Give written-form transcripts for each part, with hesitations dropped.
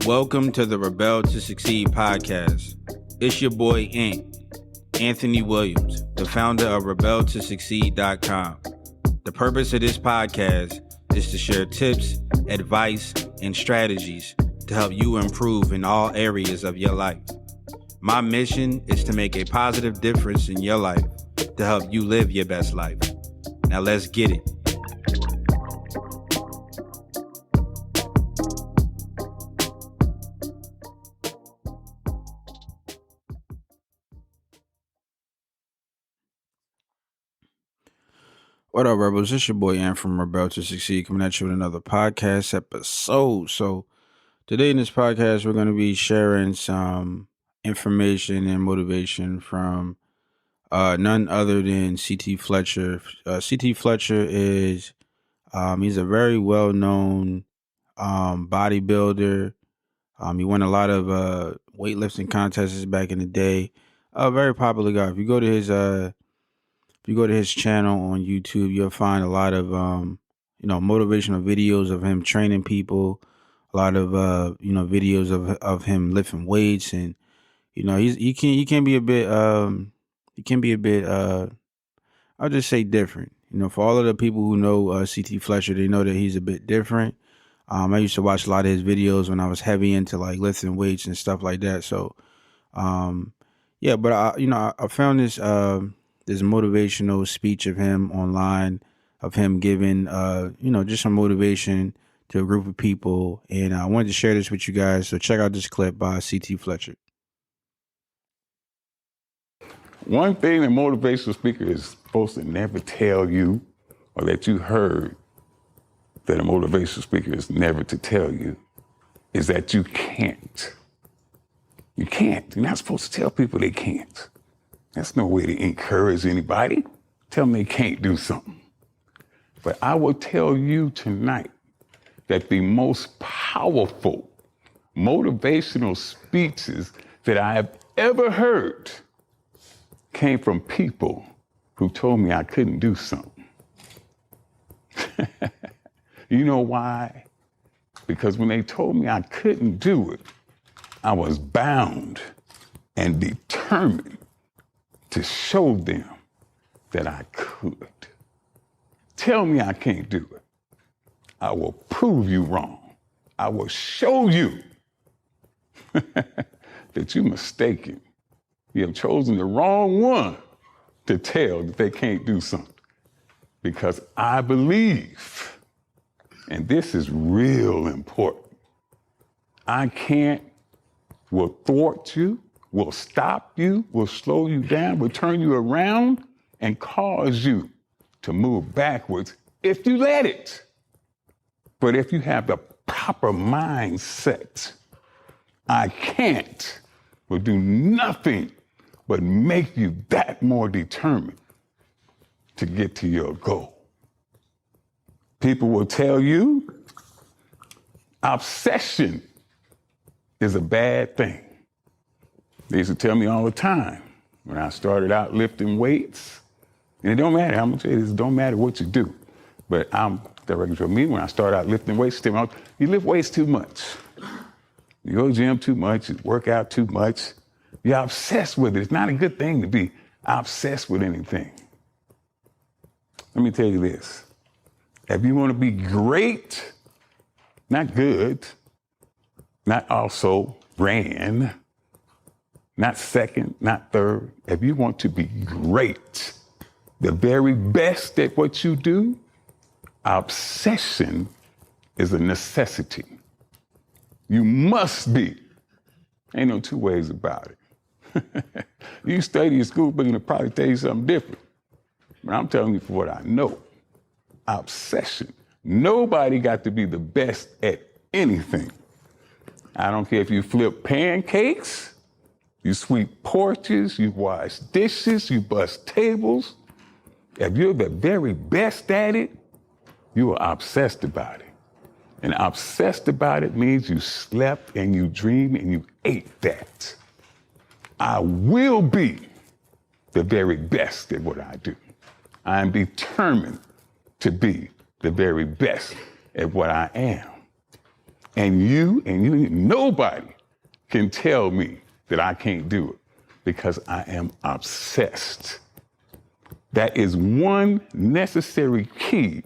Welcome to the Rebel to Succeed podcast. It's your boy Anthony Williams, the founder of rebeltosucceed.com. The purpose of this podcast is to share tips, advice, and strategies to help you improve in all areas of your life. My mission is to make a positive difference in your life to help you live your best life. Now let's get it. What up, Rebels? It's your boy Ant from Rebel to Succeed, coming at you with another podcast episode. So today in this podcast, we're going to be sharing some information and motivation from none other than C.T. Fletcher. C.T. Fletcher is he's a very well-known bodybuilder. He won a lot of weightlifting contests back in the day. A very popular guy. If you go to his channel on YouTube, you'll find a lot of motivational videos of him training people, a lot of videos of him lifting weights, and he can be a bit I'll just say different. For all of the people who know C.T. Fletcher, they know that he's a bit different. I used to watch a lot of his videos when I was heavy into like lifting weights and stuff like that. So but I found this motivational speech of him online, of him giving, just some motivation to a group of people. And I wanted to share this with you guys. So check out this clip by C.T. Fletcher. One thing a motivational speaker is supposed to never tell you, or that you heard that a motivational speaker is never to tell you, is that you can't. You can't. You're not supposed to tell people they can't. That's no way to encourage anybody. Tell them they can't do something. But I will tell you tonight that the most powerful motivational speeches that I have ever heard came from people who told me I couldn't do something. You know why? Because when they told me I couldn't do it, I was bound and determined to show them that I could. Tell me I can't do it. I will prove you wrong. I will show you that you're mistaken. You have chosen the wrong one to tell that they can't do something. Because I believe, and this is real important, I can't will thwart you, will stop you, will slow you down, will turn you around and cause you to move backwards if you let it. But if you have the proper mindset, I can't will do nothing but make you that more determined to get to your goal. People will tell you obsession is a bad thing. They used to tell me all the time when I started out lifting weights, and it don't matter how much it is, it don't matter what you do. But for me, when I started out lifting weights, you lift weights too much. You go to the gym too much, you work out too much. You're obsessed with it. It's not a good thing to be obsessed with anything. Let me tell you this. If you want to be great, not good, not also grand, not second, not third. If you want to be great, the very best at what you do, obsession is a necessity. You must be. Ain't no two ways about it. You study in school, but it'll probably tell you something different. But I'm telling you for what I know. Obsession. Nobody got to be the best at anything. I don't care if you flip pancakes, you sweep porches, you wash dishes, you bust tables. If you're the very best at it, you are obsessed about it. And obsessed about it means you slept and you dreamed and you ate that. I will be the very best at what I do. I am determined to be the very best at what I am. Nobody can tell me that I can't do it because I am obsessed. That is one necessary key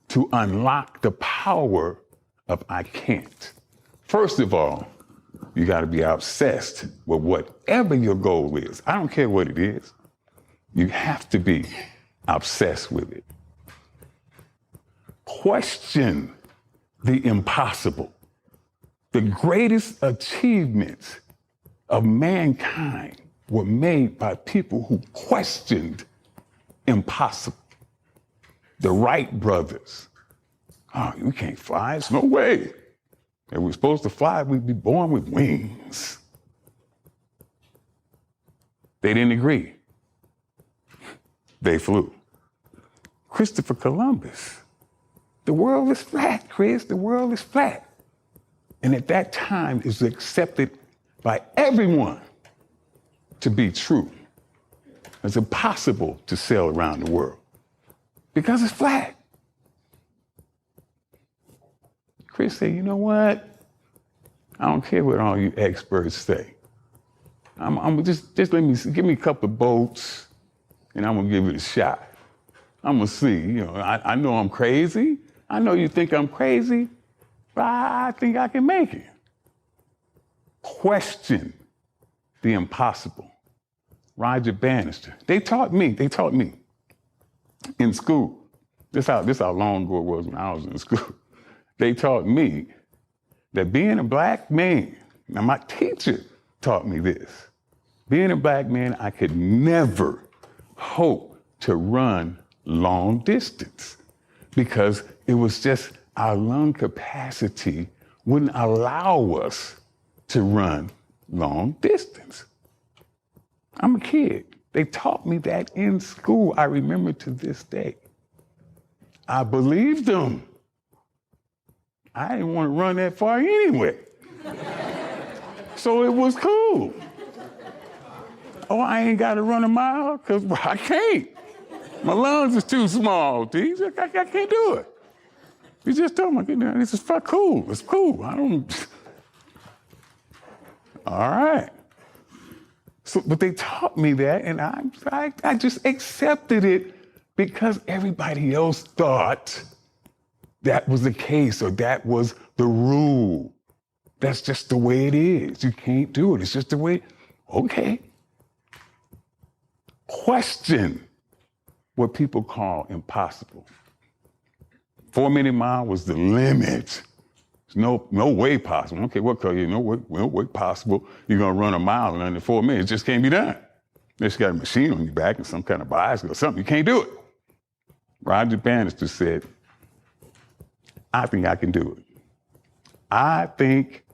to unlock the power of I can't. First of all, you got to be obsessed with whatever your goal is. I don't care what it is. You have to be obsessed with it. Question the impossible. The greatest achievements of mankind were made by people who questioned impossible. The Wright brothers. Oh, we can't fly. There's no way. If we're supposed to fly, we'd be born with wings. They didn't agree. They flew. Christopher Columbus. The world is flat, Chris. The world is flat. And at that time, it was accepted by everyone to be true. It's impossible to sail around the world because it's flat. Chris said, you know what? I don't care what all you experts say. I'm just give me a couple of boats and I'm gonna give it a shot. I'm gonna see, I know I'm crazy. I know you think I'm crazy, but I think I can make it. Question the impossible. Roger Bannister. They taught me in school. This how long ago it was when I was in school. They taught me that being a black man, now my teacher taught me this. Being a black man, I could never hope to run long distance because it was just our lung capacity wouldn't allow us to run long distance. I'm a kid. They taught me that in school. I remember to this day. I believed them. I didn't want to run that far anyway. So it was cool. Oh, I ain't got to run a mile because I can't. My lungs is too small, D. I can't do it. You just told me, this is cool. It's cool. All right. So, but they taught me that, and I just accepted it because everybody else thought that was the case or that was the rule. That's just the way it is. You can't do it. It's just the way. Okay. Question what people call impossible. 4-minute mile was the limit. There's no way possible. Okay, what color? No way possible. You're gonna run a mile in under 4 minutes. It just can't be done. Unless you got a machine on your back and some kind of bicycle or something. You can't do it. Roger Bannister said, I think I can do it. I think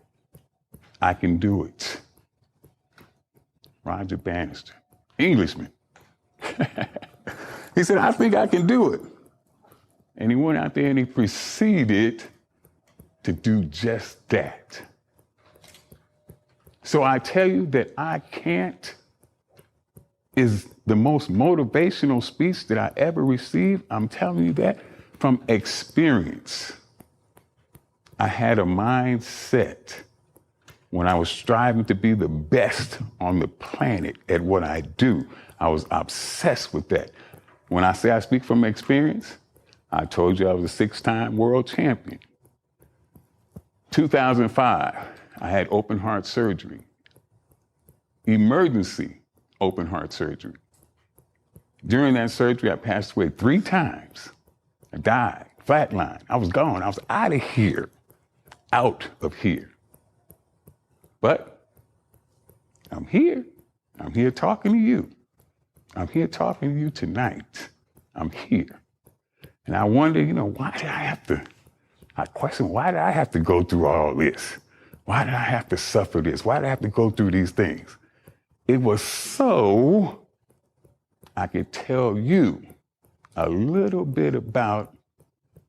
I can do it. Roger Bannister, Englishman. He said, I think I can do it. And he went out there and he proceeded to do just that. So I tell you that I can't is the most motivational speech that I ever received. I'm telling you that from experience. I had a mindset when I was striving to be the best on the planet at what I do. I was obsessed with that. When I say I speak from experience, I told you I was a 6-time world champion. 2005, I had open heart surgery. Emergency open heart surgery. During that surgery, I passed away 3 times. I died, flatline. I was gone. I was out of here. Out of here. But I'm here. I'm here talking to you. I'm here talking to you tonight. I'm here. And I wonder, why did I question, why did I have to go through all this? Why did I have to suffer this? Why did I have to go through these things? It was so I could tell you a little bit about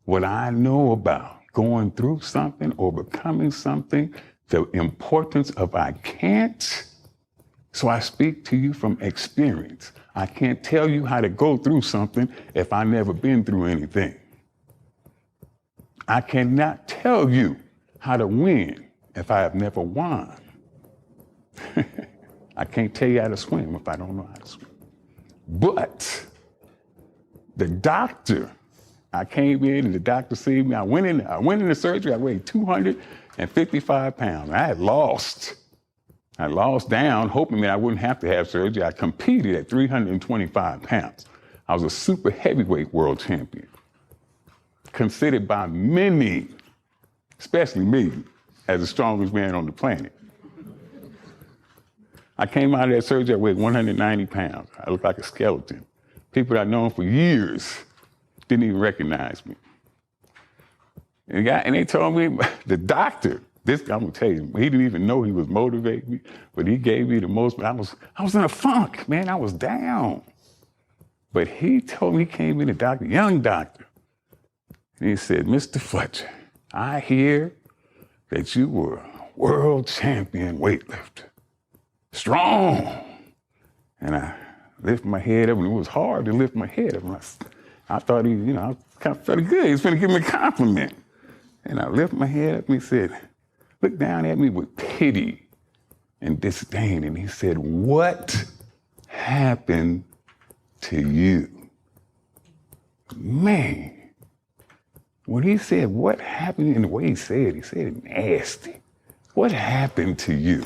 what I know about going through something or becoming something, the importance of I can't. So I speak to you from experience. I can't tell you how to go through something if I've never been through anything. I cannot tell you how to win if I have never won. I can't tell you how to swim if I don't know how to swim. But the doctor, I came in and the doctor seen me. I went in the surgery. I weighed 255 pounds. I lost down, hoping that I wouldn't have to have surgery. I competed at 325 pounds. I was a super heavyweight world champion, considered by many, especially me, as the strongest man on the planet. I came out of that surgery, I weighed 190 pounds. I looked like a skeleton. People that I've known for years didn't even recognize me. And they told me, the doctor, this I'm gonna tell you, he didn't even know he was motivating me, but he gave me the most. I was in a funk, man. I was down. But he told me, he came in, the doctor, young doctor, and he said, Mr. Fletcher, I hear that you were a world champion weightlifter. Strong. And I lifted my head up, and it was hard to lift my head up. I thought he, I kind of felt good. He was going to give me a compliment. And I lifted my head up, and he said, looked down at me with pity and disdain, and he said, what happened to you? Man, when he said what happened, and the way he said it nasty. What happened to you?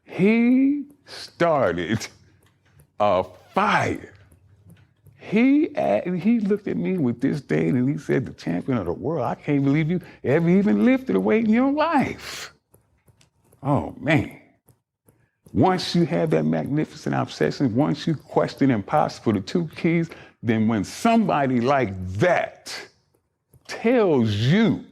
He started a fire. He looked at me with disdain and he said, the champion of the world, I can't believe you ever even lifted a weight in your life. Oh, man. Once you have that magnificent obsession, once you question impossible, the two keys, then when somebody like that tells you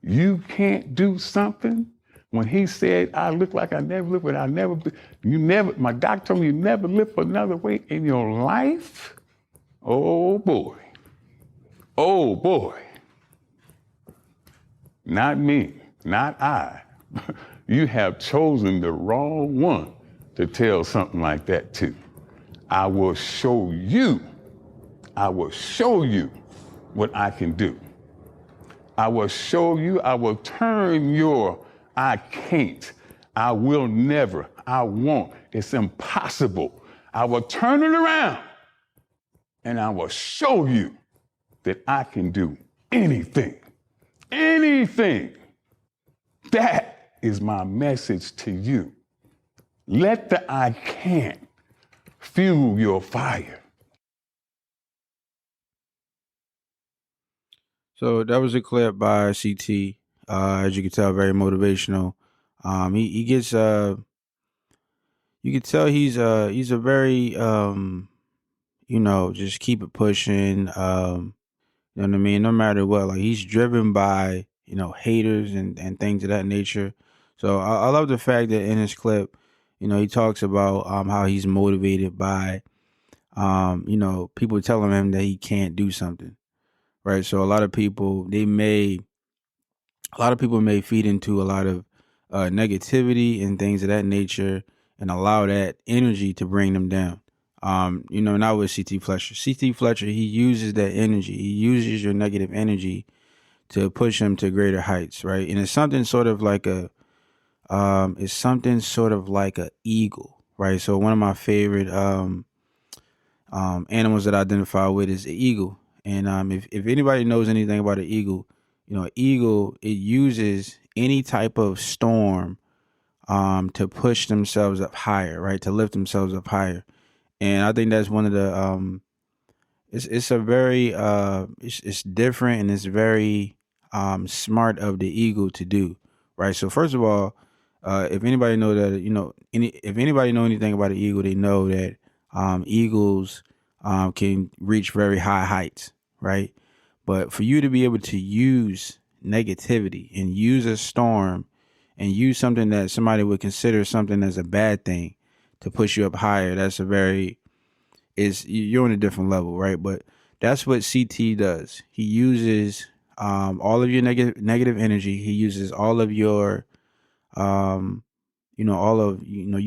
you can't do something, when he said, I look like I never lived, but my doctor told me you never lift another weight in your life. Oh boy. Oh boy. Not me, not I. You have chosen the wrong one to tell something like that to. I will show you what I can do. I will show you, I will turn your I can't, I will never, I won't, it's impossible. I will turn it around and I will show you that I can do anything. Anything. That is my message to you. Let the I can't fuel your fire. So that was a clip by CT. As you can tell, very motivational. He gets you can tell he's a very just keep it pushing. You know what I mean? No matter what, like he's driven by haters and things of that nature. So I love the fact that in his clip, he talks about how he's motivated by people telling him that he can't do something, right? So a lot of people may feed into a lot of negativity and things of that nature and allow that energy to bring them down. Not with CT Fletcher. CT Fletcher, he uses that energy. He uses your negative energy to push him to greater heights, right? And it's something sort of like a eagle, right? So one of my favorite animals that I identify with is the eagle. And if anybody knows anything about an eagle, eagle, it uses any type of storm to push themselves up higher, right? To lift themselves up higher. And I think that's one of the it's a very it's different and it's very smart of the eagle to do, right? So first of all, if anybody know that if anybody know anything about an eagle, they know that eagles can reach very high heights, right? But for you to be able to use negativity and use a storm and use something that somebody would consider something as a bad thing to push you up higher, you're on a different level, right? But that's what CT does. He uses all of your negative energy. He uses all of your you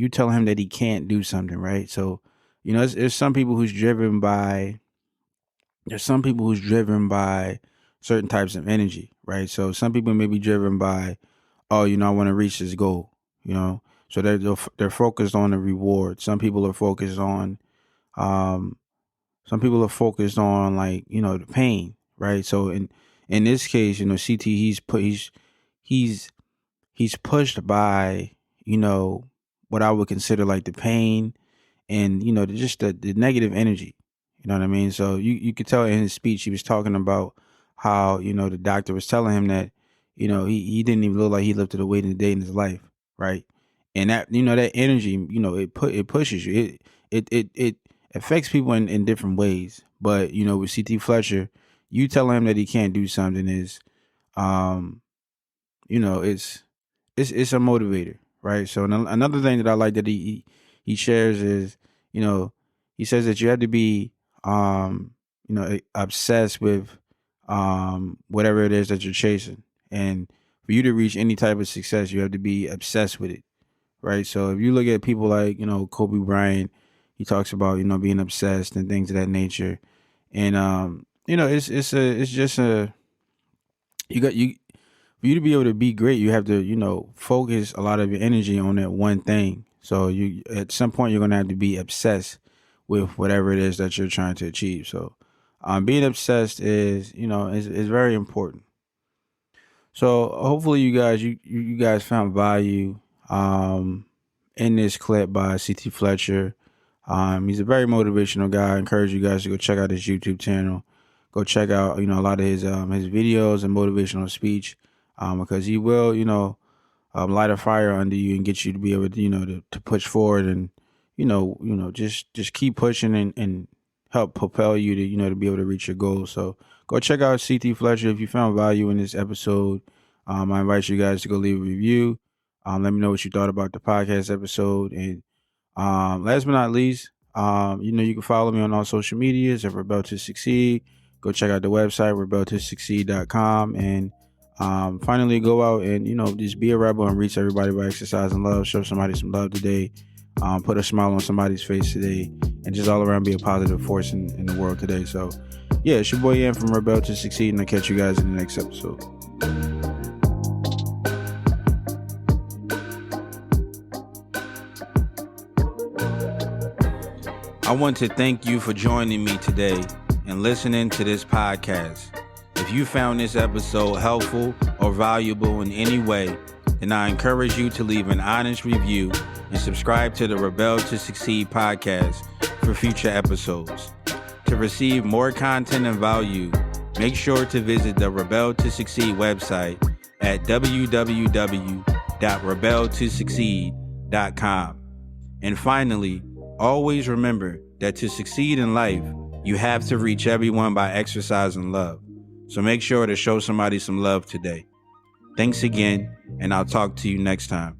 tell him that he can't do something, right? So there's some people who's driven by certain types of energy, right? So some people may be driven by, oh, I want to reach this goal, so they're focused on the reward. Um, some people are focused on, like, the pain, right? So in this case, CT, he's he's pushed by, what I would consider like the pain, and just the negative energy. You know what I mean? So you could tell in his speech he was talking about how, the doctor was telling him that, he didn't even look like he lifted a weight in a day in his life, right? And that, that energy, it pushes you. It affects people in different ways. But with CT Fletcher, you tell him that he can't do something is, um it's a motivator, right? So another thing that I like that he shares is, you know, he says that you have to be, obsessed with, whatever it is that you're chasing, and for you to reach any type of success, you have to be obsessed with it, right? So if you look at people like, Kobe Bryant, he talks about, being obsessed and things of that nature, and it's just a you for you to be able to be great, you have to, focus a lot of your energy on that one thing. So you, at some point, you're gonna have to be obsessed with whatever it is that you're trying to achieve. So, being obsessed is very important. So hopefully, you guys found value, um, in this clip by CT Fletcher. He's a very motivational guy. I encourage you guys to go check out his YouTube channel. Go check out, a lot of his videos and motivational speech, because he will, light a fire under you and get you to be able to, to push forward, and, just keep pushing, and help propel you to, to be able to reach your goals. So go check out CT Fletcher. If you found value in this episode, I invite you guys to go leave a review. Let me know what you thought about the podcast episode. And last but not least, you can follow me on all social medias at Rebel to Succeed. Go check out the website, rebeltosucceed.com. And finally, go out and, just be a rebel and reach everybody by exercising love. Show somebody some love today. Put a smile on somebody's face today. And just all around be a positive force in the world today. So, yeah, it's your boy Ian from Rebel to Succeed. And I'll catch you guys in the next episode. I want to thank you for joining me today and listening to this podcast. If you found this episode helpful or valuable in any way, then I encourage you to leave an honest review and subscribe to the Rebel to Succeed podcast for future episodes. To receive more content and value, make sure to visit the Rebel to Succeed website at www.rebeltosucceed.com. And finally, always remember that to succeed in life, you have to reach everyone by exercising love. So make sure to show somebody some love today. Thanks again, and I'll talk to you next time.